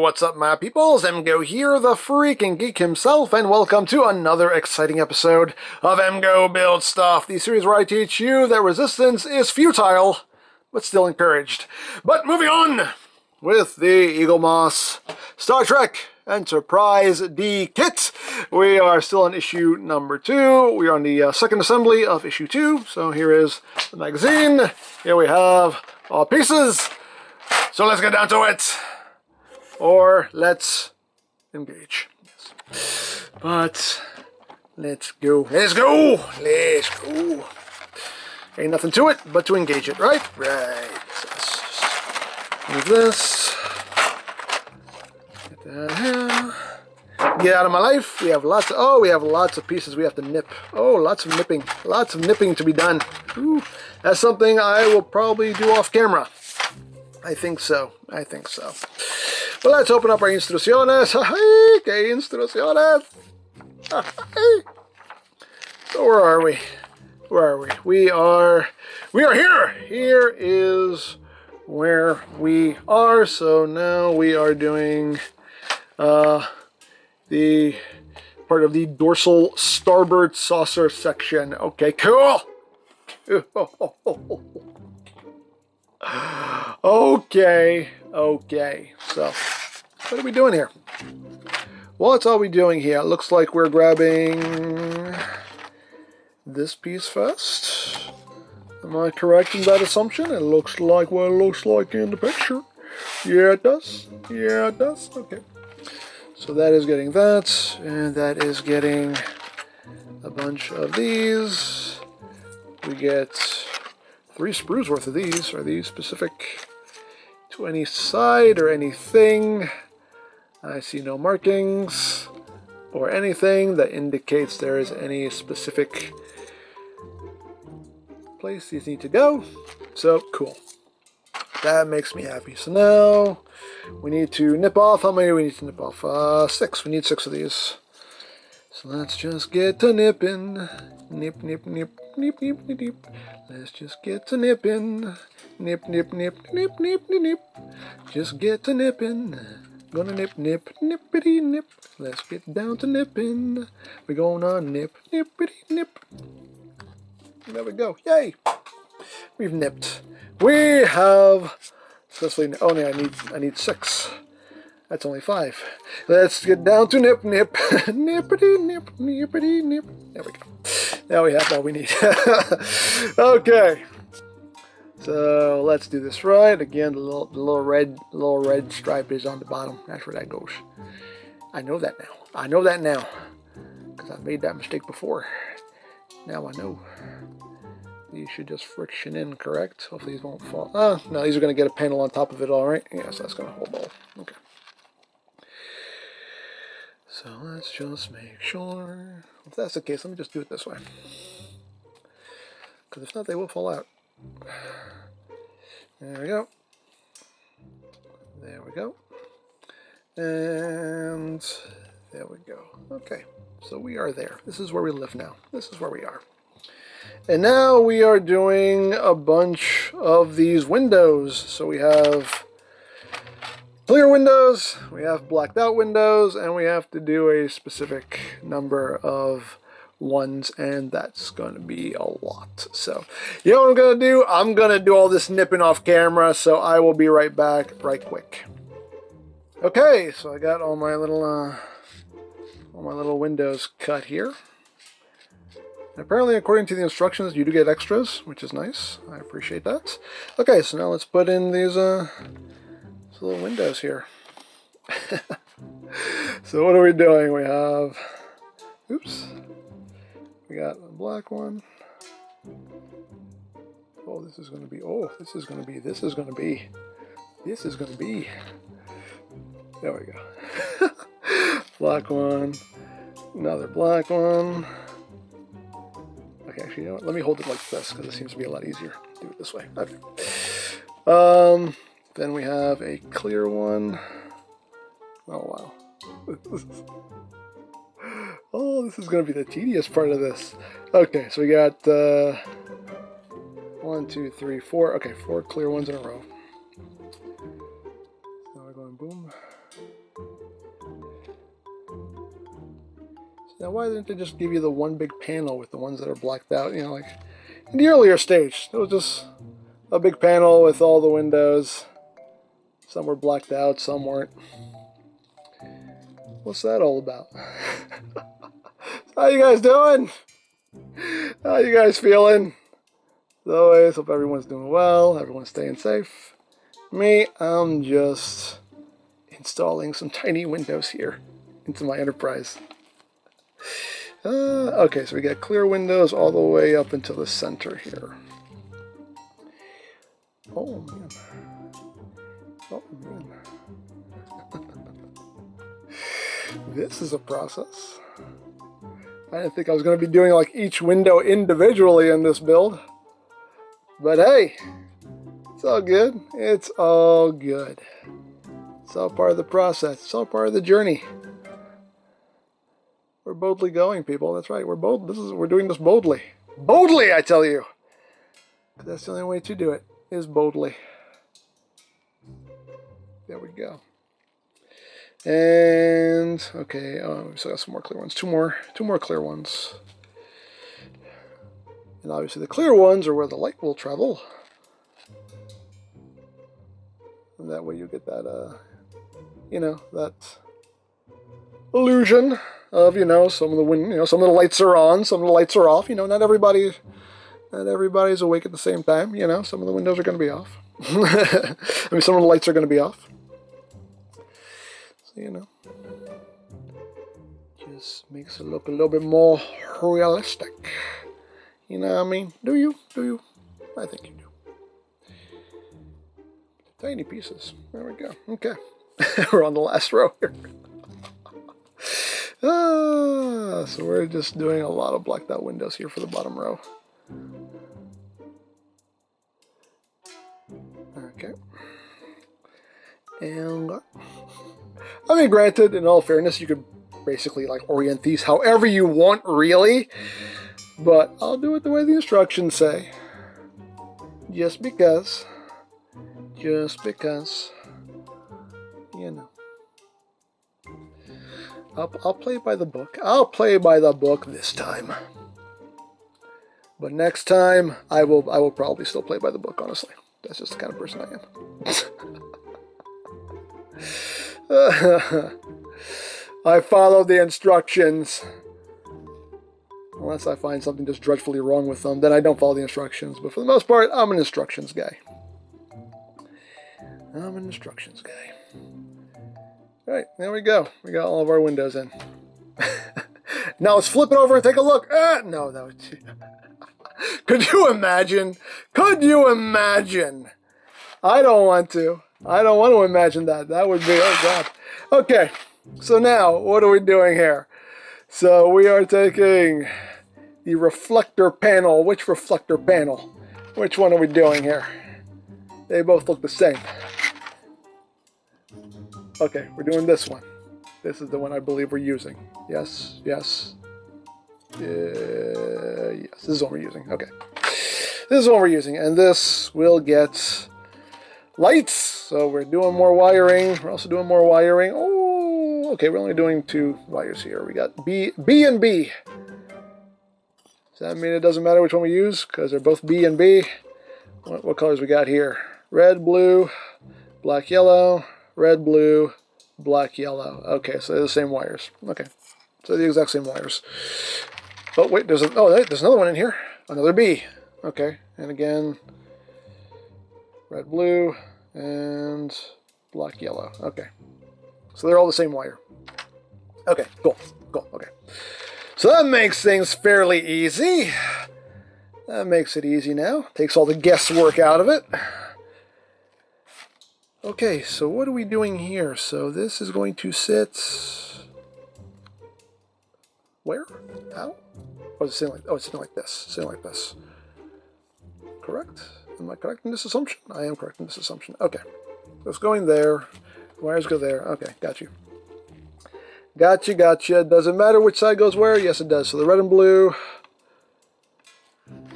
what's up, my peoples? EmGo here, the freaking geek himself, and welcome to another exciting episode of EmGo Build Stuff, the series where I teach you that resistance is futile, but still encouraged. But moving on with the Eaglemoss Star Trek Enterprise D kit. We are still on issue number 2. We are on the second assembly of issue 2. So here is the magazine. Here we have all pieces. So let's get down to it. Or let's engage. Yes. But let's go. Let's go. Let's go. Ain't nothing to it but to engage it, right? Right. So let's just move this. Get that here. Get out of my life. We have lots of, we have lots of pieces we have to nip. Oh, lots of nipping. Lots of nipping to be done. Ooh, that's something I will probably do off camera. I think so. I think so. Well, let's open up our instrucciones. Que instrucciones. So where are we? Where are we? We are here. Here is where we are. So now we are doing the part of the dorsal starboard saucer section. Okay, cool. Okay, so what are we doing here? Well, that's all we're doing here. It looks like we're grabbing this piece first. Am I correct in that assumption? It looks like what it looks like in the picture. Yeah, it does. Yeah, it does. Okay. So that is getting that, and that is getting a bunch of these. We get 3 sprues worth of these. Are these specific to any side or anything? I see no markings or anything that indicates there is any specific place these need to go. So cool. That makes me happy. So now we need to nip off. How many do we need to nip off? 6. We need 6 of these. So let's just get to nipping. Nip, nip, nip, nip, nip, nip, nip. Let's just get to nipping. Nip, nip, nip, nip, nip, nip, nip. Just get to nipping. Gonna nip, nip, nippity, nip. Let's get down to nipping. We're gonna nip, nippity, nip. There we go. Yay! We've nipped. We have successfully. Oh, no, I need 6. That's only 5. Let's get down to nip, nip. Nippity, nip, nippity, nip. There we go. Now we have all we need. Okay. So let's do this right. Again, the little red stripe is on the bottom. That's where that goes. I know that now. I know that now. Because I've made that mistake before. Now I know. These should just friction in, correct? Hopefully these won't fall. Oh, no, these are going to get a panel on top of it, all right? Yes, that's going to hold all. Okay. So let's just make sure. If that's the case, let me just do it this way. Because if not, they will fall out. There we go. There we go. And there we go. Okay, so we are there. This is where we live now. This is where we are. And now we are doing a bunch of these windows. So we have clear windows, we have blacked out windows, and we have to do a specific number of ones, and that's going to be a lot. So, you know what I'm going to do? I'm going to do all this nipping off camera, so I will be right back right quick. Okay, so I got all my little windows cut here. And apparently, according to the instructions, you do get extras, which is nice. I appreciate that. Okay, so now let's put in these little windows here. So what are we doing? We have, oops, we got a black one. Oh, this is going to be, there we go. Black one, another black one. Okay, actually, you know what? Let me hold it like this because it seems to be a lot easier. Do it this way. Okay. Then we have a clear one. Oh, wow. Oh, this is going to be the tedious part of this. Okay, so we got 1, 2, 3, 4. Okay, 4 clear ones in a row. Now we're going boom, why didn't they just give you the one big panel with the ones that are blacked out? You know, like in the earlier stage, it was just a big panel with all the windows. Some were blacked out, some weren't. What's that all about? How you guys doing? How you guys feeling? As always, hope everyone's doing well, everyone's staying safe. Me, I'm just installing some tiny windows here into my enterprise. Okay, so we got clear windows all the way up until the center here. Oh man. Oh man. This is a process. I didn't think I was going to be doing like each window individually in this build. But hey, it's all good. It's all good. It's all part of the process. It's all part of the journey. We're boldly going, people. That's right. We're bold. We're doing this boldly. Boldly, I tell you. That's the only way to do it, is boldly. There we go. And okay, we still got some more clear ones. Two more clear ones. And obviously the clear ones are where the light will travel. And that way you get that, you know, that illusion of, you know, some of the lights are on, some of the lights are off. You know, not everybody's awake at the same time. You know, some of the windows are going to be off. I mean, some of the lights are going to be off. So, you know, just makes it look a little bit more realistic. You know what I mean? Do you? Do you? I think you do. Tiny pieces. There we go. Okay. We're on the last row here. So we're just doing a lot of blacked out windows here for the bottom row. Okay. And I mean, granted, in all fairness, you could basically like orient these however you want, really. But I'll do it the way the instructions say. Just because, you know. I'll play by the book. I'll play by the book this time. But next time, I will probably still play by the book, honestly. That's just the kind of person I am. I follow the instructions. Unless I find something just dreadfully wrong with them, then I don't follow the instructions. But for the most part, I'm an instructions guy. Alright, there we go. We got all of our windows in. Now let's flip it over and take a look. No, that was... Could you imagine? Could you imagine? I don't want to. I don't want to imagine that. That would be... Oh, God. Okay, so now, what are we doing here? So we are taking the reflector panel. Which reflector panel? Which one are we doing here? They both look the same. Okay, we're doing this one. This is the one I believe we're using. Yes, yes. Yes, this is what we're using. Okay. This is what we're using. And this will get lights. So we're doing more wiring. We're also doing more wiring. Oh, okay, we're only doing 2 wires here. We got B and B. Does that mean it doesn't matter which one we use? Because they're both B and B. What colors we got here? Red, blue, black, yellow. Red, blue, black, yellow. Okay, so they're the same wires. Okay, so the exact same wires. Oh, wait, there's another one in here. Another B. Okay, and again, red, blue, and black, yellow. Okay, so they're all the same wire. Okay, cool, okay. So that makes things fairly easy. That makes it easy now. Takes all the guesswork out of it. Okay, so what are we doing here? So this is going to sit... Where? How? Oh, it's sitting like this. Correct? Am I correct in this assumption? I am correct in this assumption. Okay. So it's going there. Wires go there. Okay, got you. Gotcha. Does it matter which side goes where? Yes, it does. So the red and blue...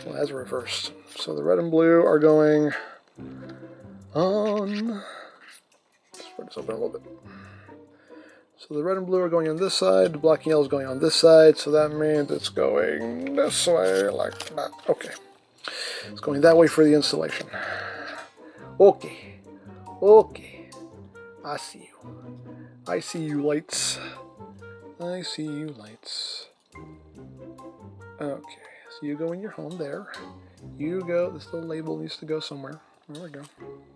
Well, that's reversed. So the red and blue are going on... Let's spread this open a little bit. So the red and blue are going on this side, the black and yellow is going on this side, so that means it's going this way, like that. Okay. It's going that way for the installation. Okay. Okay. I see you. I see you, lights. I see you, lights. Okay. So you go in your home there. You go, this little label needs to go somewhere. There we go.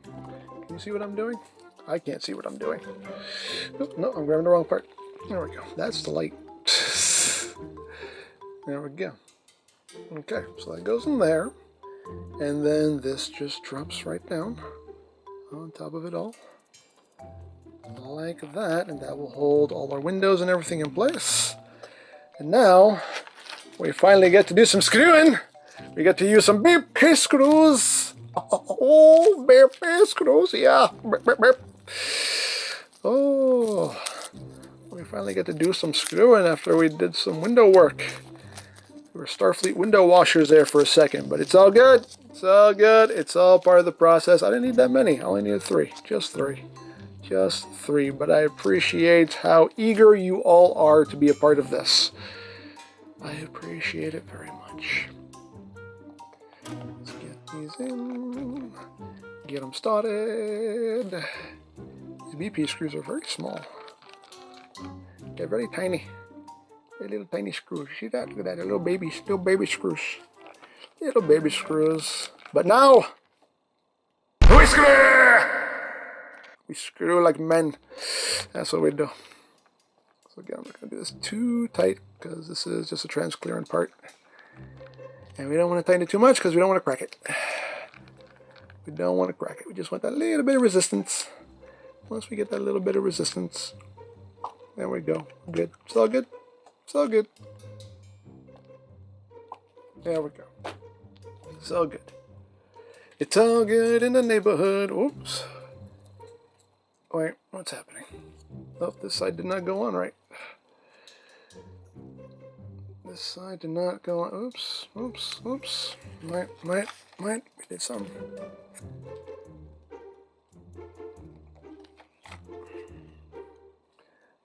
Can you see what I'm doing? I can't see what I'm doing. Oop, no, I'm grabbing the wrong part. There we go. That's the light. There we go. Okay, so that goes in there. And then this just drops right down on top of it all. Like that. And that will hold all our windows and everything in place. And now, we finally get to do some screwing. We get to use some BP screws. Oh, BP screws, yeah. Oh, we finally get to do some screwing after we did some window work. We were Starfleet window washers there for a second, but it's all good. It's all good. It's all part of the process. I didn't need that many. I only needed 3. Just 3. Just 3. But I appreciate how eager you all are to be a part of this. I appreciate it very much. Let's get these in. Get them started. These BP screws are very small. They're very tiny. They're little tiny screws. See that? Look at that. They're little baby screws. Little baby screws. But now, we screw! We screw like men. That's what we do. So again, I'm not going to do this too tight because this is just a transclearant part. And we don't want to tighten it too much because we don't want to crack it. We don't want to crack it. We just want that little bit of resistance. Once we get that little bit of resistance, there we go. Good. It's all good. It's all good. There we go. It's all good. It's all good in the neighborhood. Oops. Wait, what's happening? Oh, this side did not go on right. This side did not go on. Oops, oops, oops. Wait. We did some.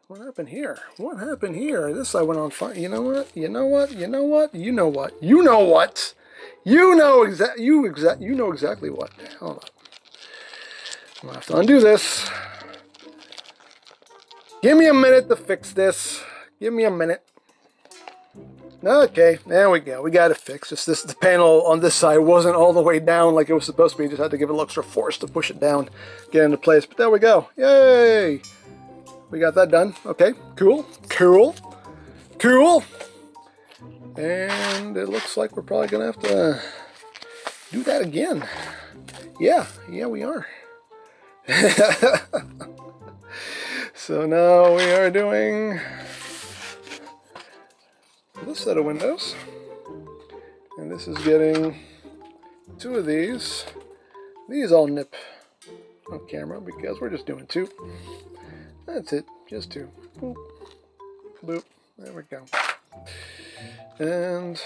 What happened here? What happened here? This side went on fine. You know what? You know what? You know what? You know what? You know what? You know exactly what. Hold on. I'm gonna have to undo this. Give me a minute to fix this. Give me a minute. Okay, there we go. We got it fixed. Just the panel on this side wasn't all the way down like it was supposed to be. Just had to give it a little extra force to push it down, get into place. But there we go. Yay! We got that done. Okay, cool. And it looks like we're probably gonna have to do that again. Yeah, we are. So now we are doing this set of windows, and this is getting 2 of these. These I'll nip on camera because we're just doing 2. That's it, just 2. Boop, boop. There we go. And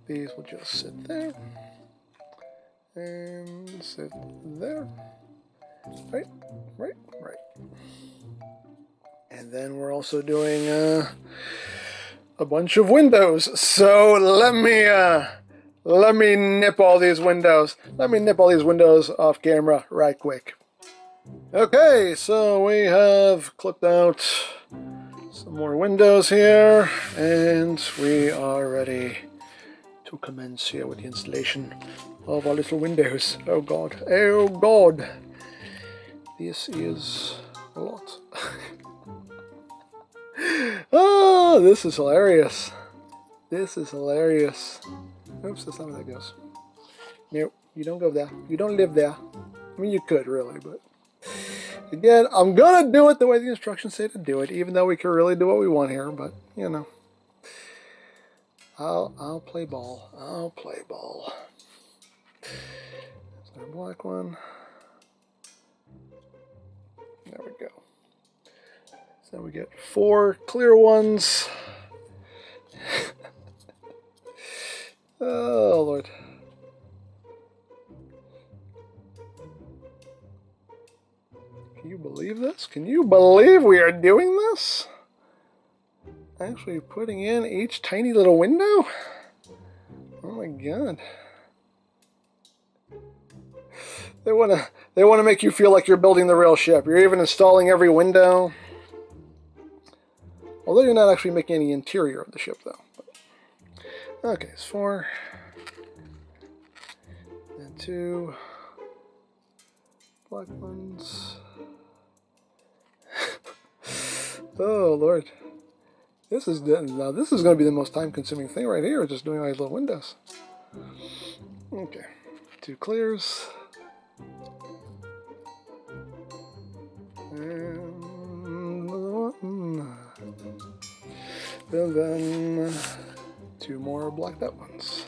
these will just sit there and sit there. Right. And then we're also doing a bunch of windows. So let me nip all these windows. Let me nip all these windows off camera right quick. Okay, so we have clipped out some more windows here, and we are ready to commence here with the installation of our little windows. Oh god, oh god. This is a lot. Oh, this is hilarious. This is hilarious. Oops, that's not where that goes. Nope, you don't go there. You don't live there. I mean, you could really, but again, I'm gonna do it the way the instructions say to do it, even though we can really do what we want here. But you know, I'll play ball. I'll play ball. There's our black one. There we go. So we get 4 clear ones. Oh, Lord. Can you believe this? Can you believe we are doing this? Actually putting in each tiny little window? Oh my god. They wanna make you feel like you're building the real ship. You're even installing every window. Although you're not actually making any interior of the ship though. Okay, it's 4. And 2 black ones. Oh Lord. This is going to be the most time-consuming thing right here, just doing all these little windows. Okay, 2 clears. And then 2 more blacked out ones.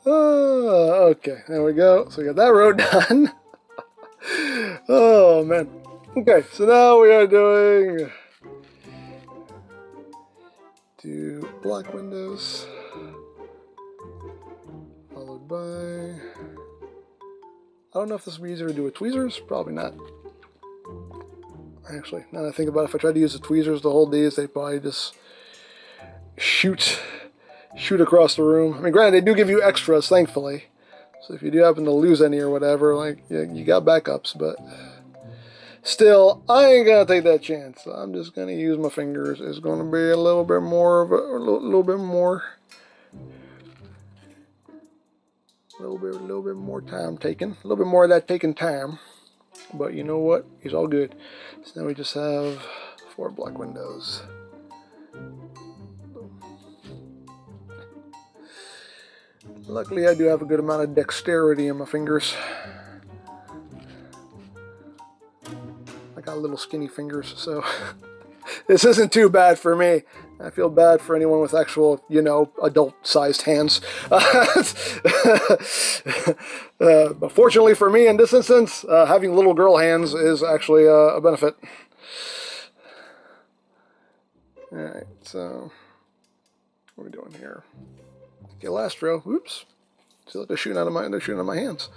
Oh, okay, there we go. So we got that row done. Oh man. Okay, so now we are doing 2 black windows, followed by, I don't know if this would be easier to do with tweezers, probably not. Actually, now that I think about it, if I tried to use the tweezers to hold these, they'd probably just shoot across the room. I mean, granted, they do give you extras, thankfully. So if you do happen to lose any or whatever, like, you got backups, but still, I ain't gonna take that chance. I'm just gonna use my fingers. It's gonna be a little bit more of a little bit more time taken. A little bit more of that taking time. But you know what? It's all good. So now we just have 4 black windows. Luckily, I do have a good amount of dexterity in my fingers. I got little skinny fingers, so this isn't too bad for me. I feel bad for anyone with actual, adult-sized hands. But fortunately for me, in this instance, having little girl hands is actually a benefit. Alright, so what are we doing here? Okay, last row. Oops. See, look, they're shooting out of my hands.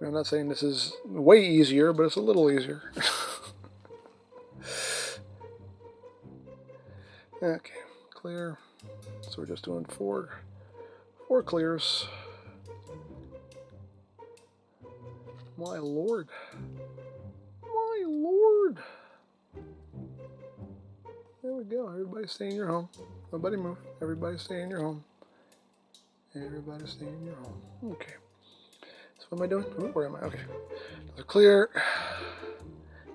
I'm not saying this is way easier, but it's a little easier. Okay, clear. So we're just doing 4 clears. My lord. My lord. There we go. Everybody stay in your home. Nobody move. Everybody stay in your home. Everybody stay in your home. Okay. So what am I doing? Ooh, where am I? Okay. Another clear.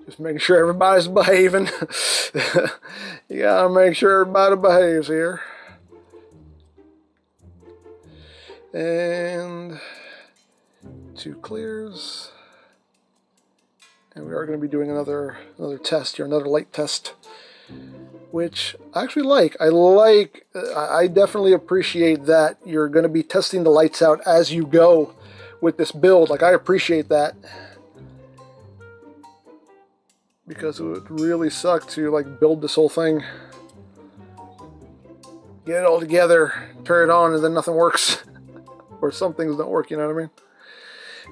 Just making sure everybody's behaving. You gotta make sure everybody behaves here. And 2 clears. And we are going to be doing another test here, another light test, which I actually like. I definitely appreciate that you're going to be testing the lights out as you go with this build. Like, I appreciate that. Because it would really suck to build this whole thing, get it all together, turn it on, and then nothing works. Or some things don't work, you know what I mean?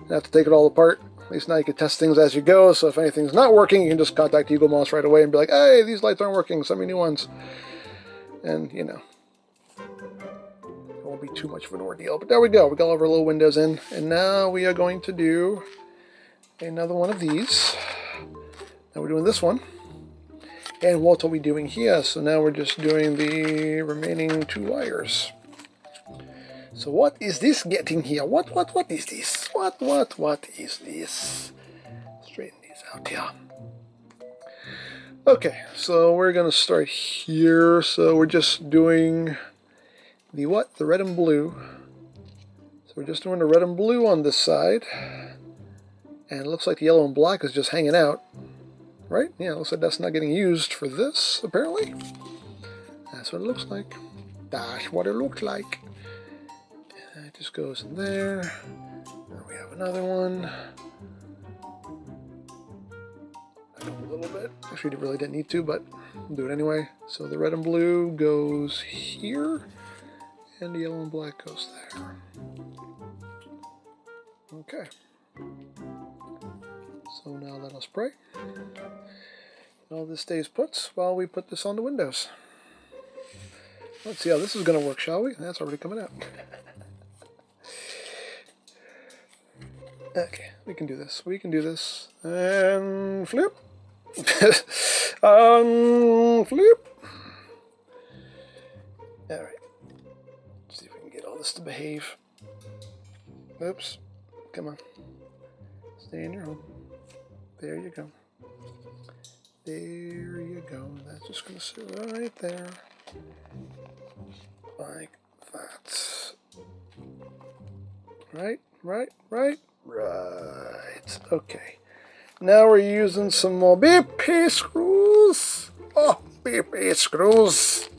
You have to take it all apart. At least now you can test things as you go, so if anything's not working, you can just contact Eaglemoss right away and be like, hey, these lights aren't working, send me new ones. And, it won't be too much of an ordeal. But there we go, we got all of our little windows in. And now we are going to do another one of these. Now we're doing this one. And what are we doing here? So now we're just doing the remaining 2 wires. So what is this getting here? What is this? What is this? Straighten these out here. Okay, so we're gonna start here. So we're just doing the what? The red and blue. So we're just doing the red and blue on this side. And it looks like the yellow and black is just hanging out. Right? Yeah, it looks like that's not getting used for this, apparently. That's what it looks like. That's what it looks like. And it just goes in there. And we have another one. A little bit. Actually, really didn't need to, but I'll do it anyway. So the red and blue goes here, and the yellow and black goes there. Okay. So now let us pray. All this stays put while we put this on the windows. Let's see how this is going to work, shall we? That's already coming out. Okay, we can do this. We can do this. And flip. Flip. Alright. See if we can get all this to behave. Oops. Come on. Stay in your home. There you go. There you go. That's just going to sit right there. Like that. Right. Okay. Now we're using some more BP screws. Oh, BP screws.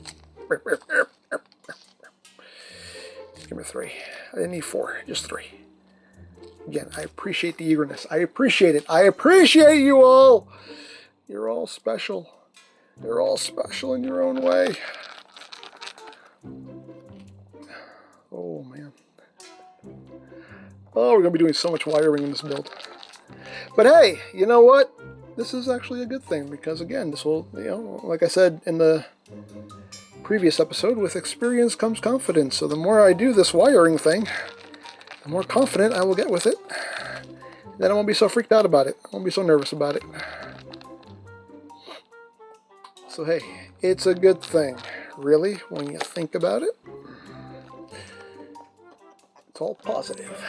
Give me 3. I didn't need 4, just 3. Again, I appreciate the eagerness. I appreciate it. I appreciate you all. You're all special. You're all special in your own way. Oh, man. Oh, we're going to be doing so much wiring in this build. But hey, you know what? This is actually a good thing because, again, this will, like I said in the previous episode, with experience comes confidence. So the more I do this wiring thing, the more confident I will get with it. Then I won't be so freaked out about it. I won't be so nervous about it. So hey, it's a good thing, really, when you think about it. It's all positive.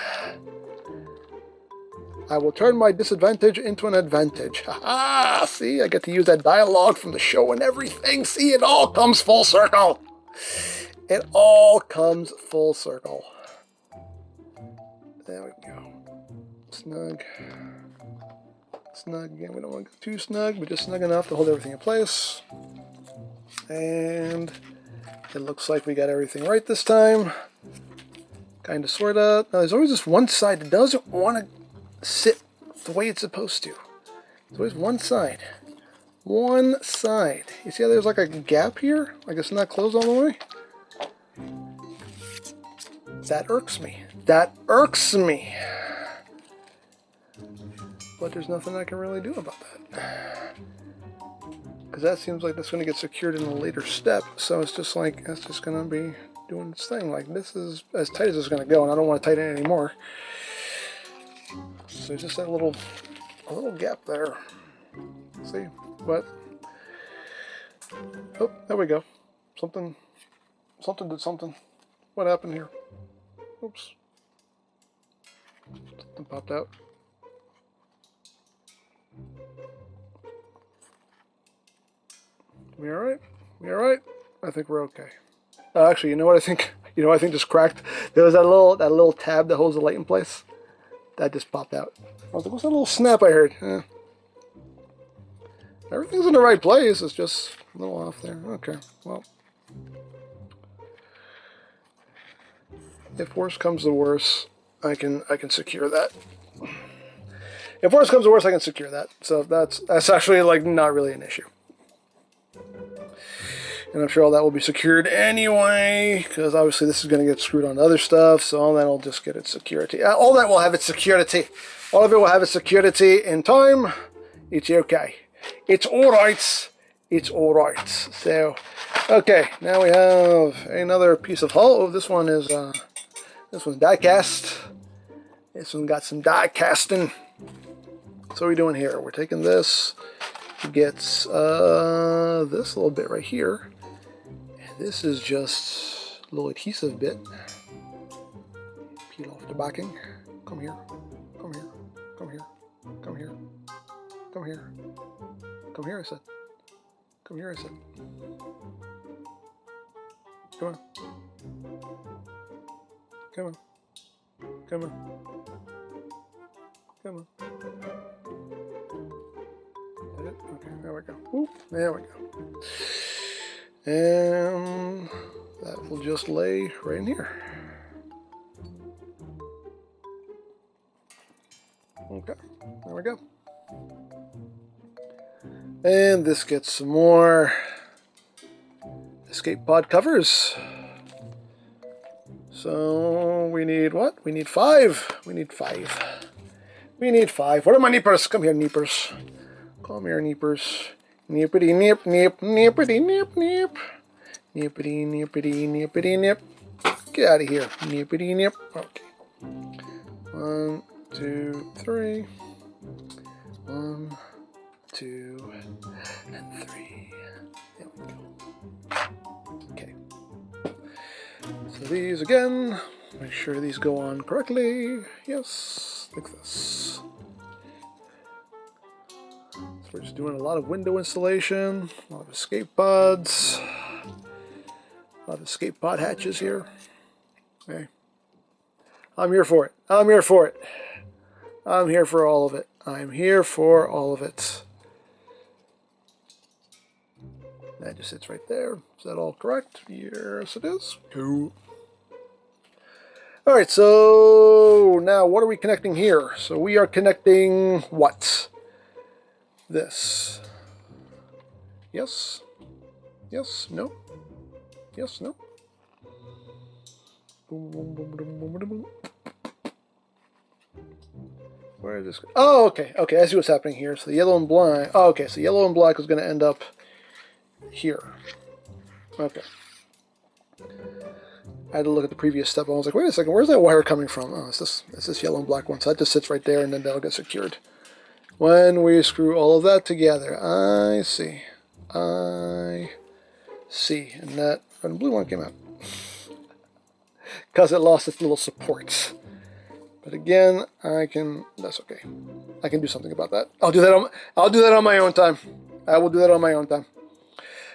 I will turn my disadvantage into an advantage. Ha-ha! See, I get to use that dialogue from the show and everything. See, it all comes full circle. It all comes full circle. There we go. Snug. Snug again. We don't want to go too snug, but just snug enough to hold everything in place. And it looks like we got everything right this time. Kind of, sort of. Now, there's always this one side that doesn't want to sit the way it's supposed to. There's always one side. One side. You see how there's like a gap here? Like it's not closed all the way? That irks me. That irks me. But there's nothing I can really do about that. Because that seems like that's going to get secured in a later step. So it's just like, that's just going to be doing its thing. Like, this is as tight as it's going to go, and I don't want to tighten it anymore. So just that a little gap there. See? But, oh, there we go. Something did something. What happened here? Oops. Something popped out. We all right? We all right? I think we're okay. Actually, you know what I think? You know what I think just cracked? There was that little tab that holds the light in place. That just popped out. I was like, what's that little snap I heard? Everything's in the right place. It's just a little off there. Okay, well. If worse comes to worse, I can secure that. If worse comes to worse, I can secure that. So that's actually like not really an issue. And I'm sure all that will be secured anyway, because obviously this is going to get screwed on other stuff, so all that will just get its security. All that will have its security. All of it will have its security in time. It's okay. It's alright. It's alright. So, okay, now we have another piece of hull. Oh, this one is, this one's die cast. This one got some die casting. So what are we doing here? We're taking this to get this little bit right here. This is just a little adhesive bit. Peel off the backing. Come here. Come here. Come here. Come here. Come here. Come here, I said. Come here, I said. Come on. Come on. Come on. Come on. Okay, there we go. Ooh, there we go. And that will just lay right in here. Okay, there we go. And this gets some more escape pod covers. So we need what? We need 5. We need 5. We need 5. What are my neepers? Come here, neepers. Come here, neepers. Neepity nip nip, neepity nip nip. Neepity neepity neepity nip. Get out of here. Neepity nip. Okay. 1, 2, 3. 1, 2, and 3. There we go. Okay. So these again. Make sure these go on correctly. Yes, like this. So we're just doing a lot of window installation, a lot of escape pods, a lot of escape pod hatches here. Okay. I'm here for it. I'm here for it. I'm here for all of it. I'm here for all of it. That just sits right there. Is that all correct? Yes, it is. Cool. All right, so now what are we connecting here? So we are connecting what? This. Yes. Yes. No. Yes. No. Where is this? Oh, okay. Okay, I see what's happening here. So the yellow and black. Oh, okay, so yellow and black is going to end up here. Okay. I had to look at the previous step. I was like, wait a second, where's that wire coming from? Oh, it's this yellow and black one. So that just sits right there, and then that'll get secured. When we screw all of that together, I see. I see. And that and the blue one came out. Because it lost its little supports. But again, that's okay. I can do something about that. I'll do that on my own time. I will do that on my own time.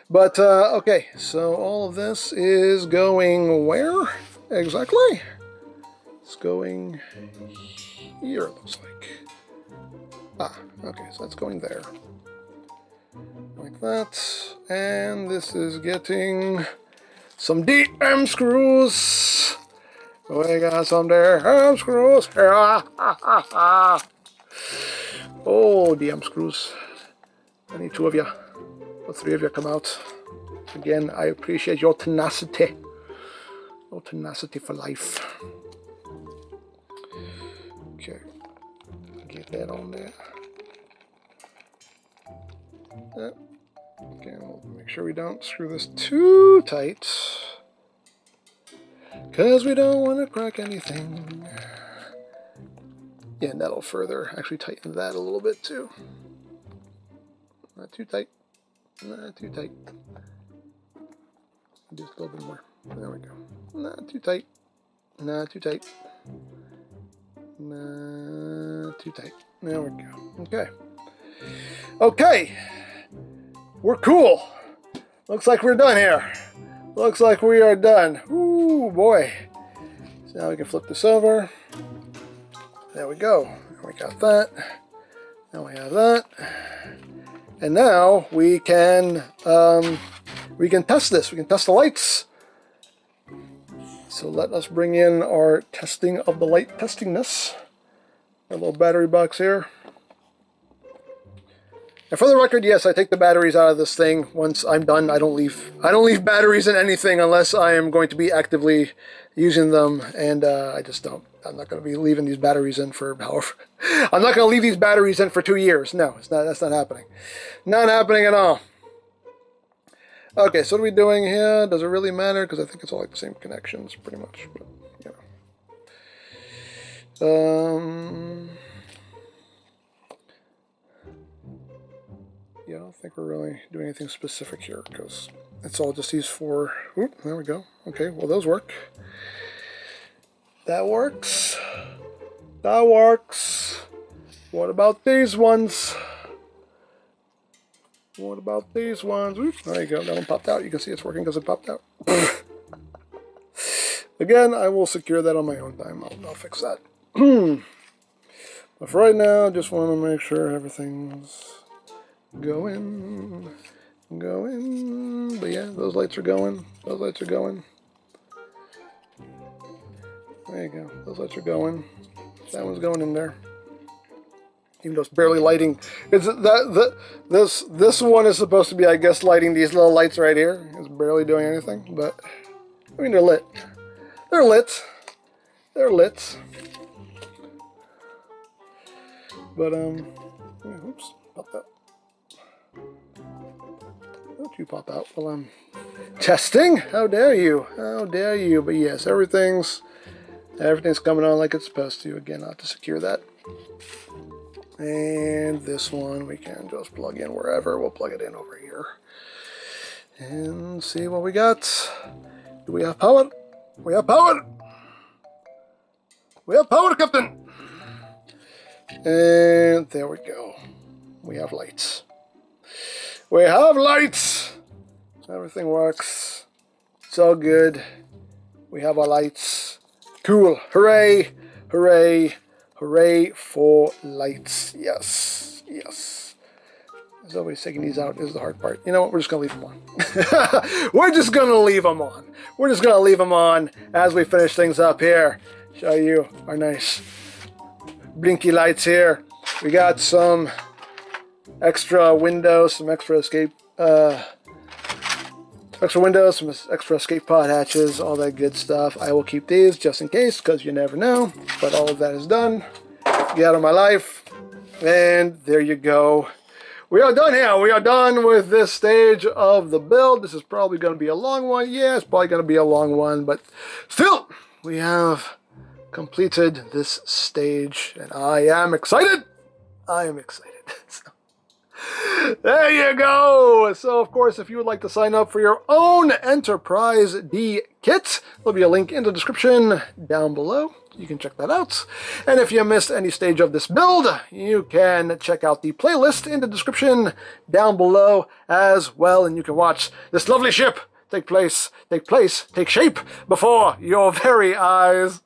But, okay, so all of this is going where exactly? It's going here, it looks like. Ah, okay, so that's going there. Like that. And this is getting some DM screws. We got some DM screws. Oh, DM screws. I need 2 of you. The 3 of you come out. Again, I appreciate your tenacity. Your tenacity for life. Okay. Get that on there. Okay, we'll make sure we don't screw this too tight. Because we don't want to crack anything. Yeah, and that'll further actually tighten that a little bit too. Not too tight. Not too tight. Just a little bit more. There we go. Not too tight. Not too tight. Not too tight. There we go. Okay. Okay. We're cool. Looks like we're done here. Looks like we are done. Ooh, boy. So now we can flip this over. There we go. We got that. Now we have that. And now we can test this. We can test the lights. So let us bring in our testing of the light testingness. A little battery box here. And for the record, yes, I take the batteries out of this thing once I'm done. I don't leave batteries in anything unless I am going to be actively using them, and I just don't. I'm not going to be leaving these batteries in for however. I'm not going to leave these batteries in for 2 years. No, it's not. That's not happening. Not happening at all. Okay, so what are we doing here? Does it really matter? Because I think it's all like the same connections, pretty much. But yeah, I don't think we're really doing anything specific here because it's all just these 4. Oop, there we go. Okay, well those work. That works. That works. What about these ones? What about these ones? Oop, there you go. That one popped out. You can see it's working because it popped out. Again, I will secure that on my own time. I'll fix that. But for right now, I just want to make sure everything's going. But yeah, those lights are going. Those lights are going. There you go. Those lights are going. That one's going in there. Even though it's barely lighting. This one is supposed to be, I guess, lighting these little lights right here. It's barely doing anything, but I mean they're lit. They're lit. They're lit. But, oops, pop out. Don't you pop out while I'm testing? How dare you? How dare you? But yes, everything's coming on like it's supposed to. Again, I'll have to secure that. And this one we can just plug in wherever. We'll plug it in over here. And see what we got. Do we have power? We have power! We have power, Captain! And there we go. We have lights. We have lights! Everything works. It's all good. We have our lights. Cool. Hooray! Hooray! Hooray for lights. Yes. Yes. As always, taking these out is the hard part. You know what? We're just going to leave them on. We're just going to leave them on. We're just going to leave them on as we finish things up here. Show you our nice blinky lights here. We got some extra windows, some extra escape pod hatches, all that good stuff. I will keep these just in case, because you never know. But all of that is done. Get out of my life. And there you go. We are done here. We are done with this stage of the build. This is probably going to be a long one. Yeah, it's probably going to be a long one. But still, we have completed this stage. And I am excited. I am excited. There you go! So, of course, if you would like to sign up for your own Enterprise D kit, there'll be a link in the description down below. You can check that out. And if you missed any stage of this build, you can check out the playlist in the description down below as well. And you can watch this lovely ship take shape before your very eyes.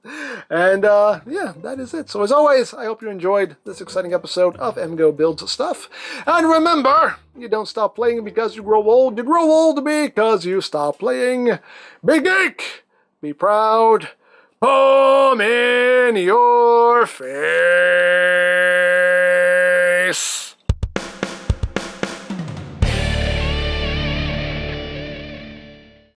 And yeah, that is it. So as always, I hope you enjoyed this exciting episode of EmGo Builds Stuff. And remember, you don't stop playing because you grow old. You grow old because you stop playing. Be geek, be proud, palm in your face.